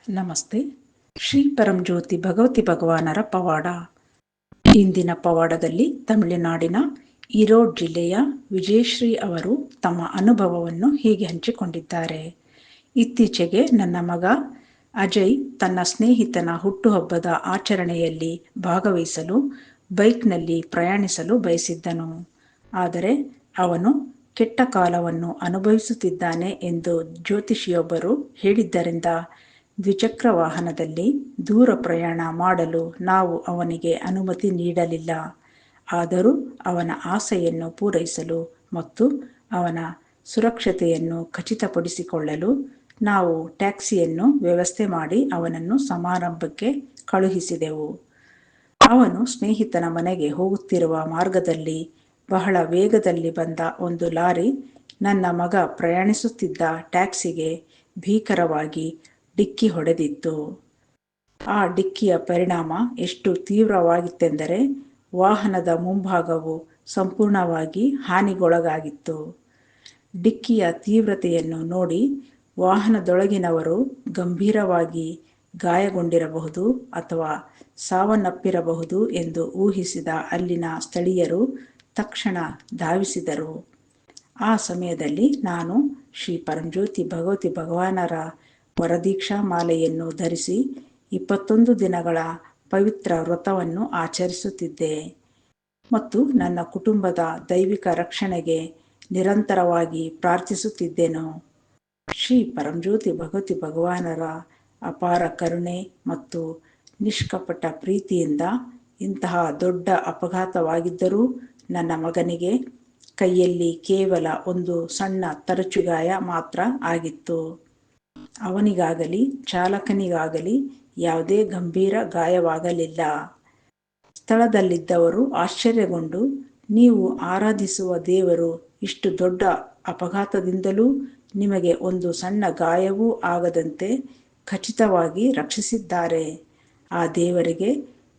ನಮಸ್ತೆ. ಶ್ರೀ ಪರಂಜ್ಯೋತಿ ಭಗವತಿ ಭಗವಾನರ ಪವಾಡ. ಇಂದಿನ ಪವಾಡದಲ್ಲಿ ತಮಿಳುನಾಡಿನ ಈರೋಡ್ ಜಿಲ್ಲೆಯ ವಿಜಯಶ್ರೀ ಅವರು ತಮ್ಮ ಅನುಭವವನ್ನು ಹೀಗೆ ಹಂಚಿಕೊಂಡಿದ್ದಾರೆ. ಇತ್ತೀಚೆಗೆ ನನ್ನ ಮಗ ಅಜಯ್ ತನ್ನ ಸ್ನೇಹಿತನ ಹುಟ್ಟುಹಬ್ಬದ ಆಚರಣೆಯಲ್ಲಿ ಭಾಗವಹಿಸಲು ಬೈಕ್ನಲ್ಲಿ ಪ್ರಯಾಣಿಸಲು ಬಯಸಿದ್ದನು. ಆದರೆ ಅವನು ಕೆಟ್ಟ ಕಾಲವನ್ನು ಅನುಭವಿಸುತ್ತಿದ್ದಾನೆ ಎಂದು ಜ್ಯೋತಿಷಿಯೊಬ್ಬರು ಹೇಳಿದ್ದರಿಂದ ದ್ವಿಚಕ್ರ ವಾಹನದಲ್ಲಿ ದೂರ ಪ್ರಯಾಣ ಮಾಡಲು ನಾವು ಅವನಿಗೆ ಅನುಮತಿ ನೀಡಲಿಲ್ಲ. ಆದರೂ ಅವನ ಆಸೆಯನ್ನು ಪೂರೈಸಲು ಮತ್ತು ಅವನ ಸುರಕ್ಷತೆಯನ್ನು ಖಚಿತಪಡಿಸಿಕೊಳ್ಳಲು ನಾವು ಟ್ಯಾಕ್ಸಿಯನ್ನು ವ್ಯವಸ್ಥೆ ಮಾಡಿ ಅವನನ್ನು ಸಮಾರಂಭಕ್ಕೆ ಕಳುಹಿಸಿದೆವು. ಅವನು ಸ್ನೇಹಿತನ ಮನೆಗೆ ಹೋಗುತ್ತಿರುವ ಮಾರ್ಗದಲ್ಲಿ ಬಹಳ ವೇಗದಲ್ಲಿ ಬಂದ ಒಂದು ಲಾರಿ ನನ್ನ ಮಗ ಪ್ರಯಾಣಿಸುತ್ತಿದ್ದ ಟ್ಯಾಕ್ಸಿಗೆ ಭೀಕರವಾಗಿ ಡಿಕ್ಕಿ ಹೊಡೆದಿತ್ತು. ಆ ಡಿಕ್ಕಿಯ ಪರಿಣಾಮ ಎಷ್ಟು ತೀವ್ರವಾಗಿತ್ತೆಂದರೆ ವಾಹನದ ಮುಂಭಾಗವು ಸಂಪೂರ್ಣವಾಗಿ ಹಾನಿಗೊಳಗಾಗಿತ್ತು. ಡಿಕ್ಕಿಯ ತೀವ್ರತೆಯನ್ನು ನೋಡಿ ವಾಹನದೊಳಗಿನವರು ಗಂಭೀರವಾಗಿ ಗಾಯಗೊಂಡಿರಬಹುದು ಅಥವಾ ಸಾವನ್ನಪ್ಪಿರಬಹುದು ಎಂದು ಊಹಿಸಿದ ಅಲ್ಲಿನ ಸ್ಥಳೀಯರು ತಕ್ಷಣ ಧಾವಿಸಿದರು. ಆ ಸಮಯದಲ್ಲಿ ನಾನು ಶ್ರೀ ಪರಂಜ್ಯೋತಿ ಭಗವತಿ ಭಗವಾನರ ವರದೀಕ್ಷಾ ಮಾಲೆಯನ್ನು ಧರಿಸಿ 21 ದಿನಗಳ ಪವಿತ್ರ ವ್ರತವನ್ನು ಆಚರಿಸುತ್ತಿದ್ದೆ ಮತ್ತು ನನ್ನ ಕುಟುಂಬದ ದೈವಿಕ ರಕ್ಷಣೆಗೆ ನಿರಂತರವಾಗಿ ಪ್ರಾರ್ಥಿಸುತ್ತಿದ್ದೆನು. ಶ್ರೀ ಪರಂಜ್ಯೋತಿ ಭಗವತಿ ಭಗವಾನರ ಅಪಾರ ಕರುಣೆ ಮತ್ತು ನಿಷ್ಕಪಟ ಪ್ರೀತಿಯಿಂದ ಇಂತಹ ದೊಡ್ಡ ಅಪಘಾತವಾಗಿದ್ದರೂ ನನ್ನ ಮಗನಿಗೆ ಕೈಯಲ್ಲಿ ಕೇವಲ ಒಂದು ಸಣ್ಣ ತರಚುಗಾಯ ಮಾತ್ರ ಆಗಿತ್ತು. ಅವನಿಗಾಗಲಿ ಚಾಲಕನಿಗಾಗಲಿ ಯಾವುದೇ ಗಂಭೀರ ಗಾಯವಾಗಲಿಲ್ಲ. ಸ್ಥಳದಲ್ಲಿದ್ದವರು ಆಶ್ಚರ್ಯಗೊಂಡು, ನೀವು ಆರಾಧಿಸುವ ದೇವರು ಇಷ್ಟು ದೊಡ್ಡ ಅಪಘಾತದಿಂದಲೂ ನಿಮಗೆ ಒಂದು ಸಣ್ಣ ಗಾಯವೂ ಆಗದಂತೆ ಖಚಿತವಾಗಿ ರಕ್ಷಿಸಿದ್ದಾರೆ. ಆ ದೇವರಿಗೆ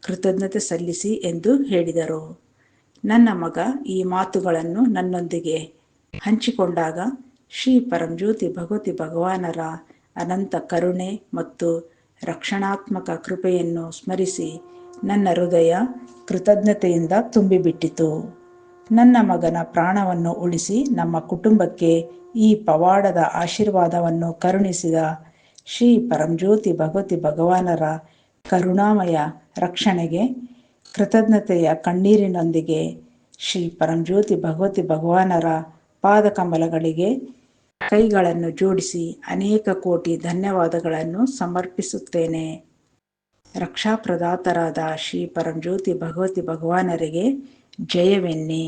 ಕೃತಜ್ಞತೆ ಸಲ್ಲಿಸಿ ಎಂದು ಹೇಳಿದರು. ನನ್ನ ಮಗ ಈ ಮಾತುಗಳನ್ನು ನನ್ನೊಂದಿಗೆ ಹಂಚಿಕೊಂಡಾಗ ಶ್ರೀ ಪರಂಜ್ಯೋತಿ ಭಗವತಿ ಭಗವಾನರ ಅನಂತ ಕರುಣೆ ಮತ್ತು ರಕ್ಷಣಾತ್ಮಕ ಕೃಪೆಯನ್ನು ಸ್ಮರಿಸಿ ನನ್ನ ಹೃದಯ ಕೃತಜ್ಞತೆಯಿಂದ ತುಂಬಿಬಿಟ್ಟಿತು. ನನ್ನ ಮಗನ ಪ್ರಾಣವನ್ನು ಉಳಿಸಿ ನಮ್ಮ ಕುಟುಂಬಕ್ಕೆ ಈ ಪವಾಡದ ಆಶೀರ್ವಾದವನ್ನು ಕರುಣಿಸಿದ ಶ್ರೀ ಪರಂಜ್ಯೋತಿ ಭಗವತಿ ಭಗವಾನರ ಕರುಣಾಮಯ ರಕ್ಷಣೆಗೆ ಕೃತಜ್ಞತೆಯ ಕಣ್ಣೀರಿನೊಂದಿಗೆ ಶ್ರೀ ಪರಂಜ್ಯೋತಿ ಭಗವತಿ ಭಗವಾನರ ಪಾದಕಮಲಗಳಿಗೆ ಕೈಗಳನ್ನು ಜೋಡಿಸಿ ಅನೇಕ ಕೋಟಿ ಧನ್ಯವಾದಗಳನ್ನು ಸಮರ್ಪಿಸುತ್ತೇನೆ. ರಕ್ಷಾಪ್ರದಾತರಾದ ಶ್ರೀ ಪರಂಜ್ಯೋತಿ ಭಗವತಿ ಭಗವಾನರಿಗೆ ಜಯವೆನ್ನಿ.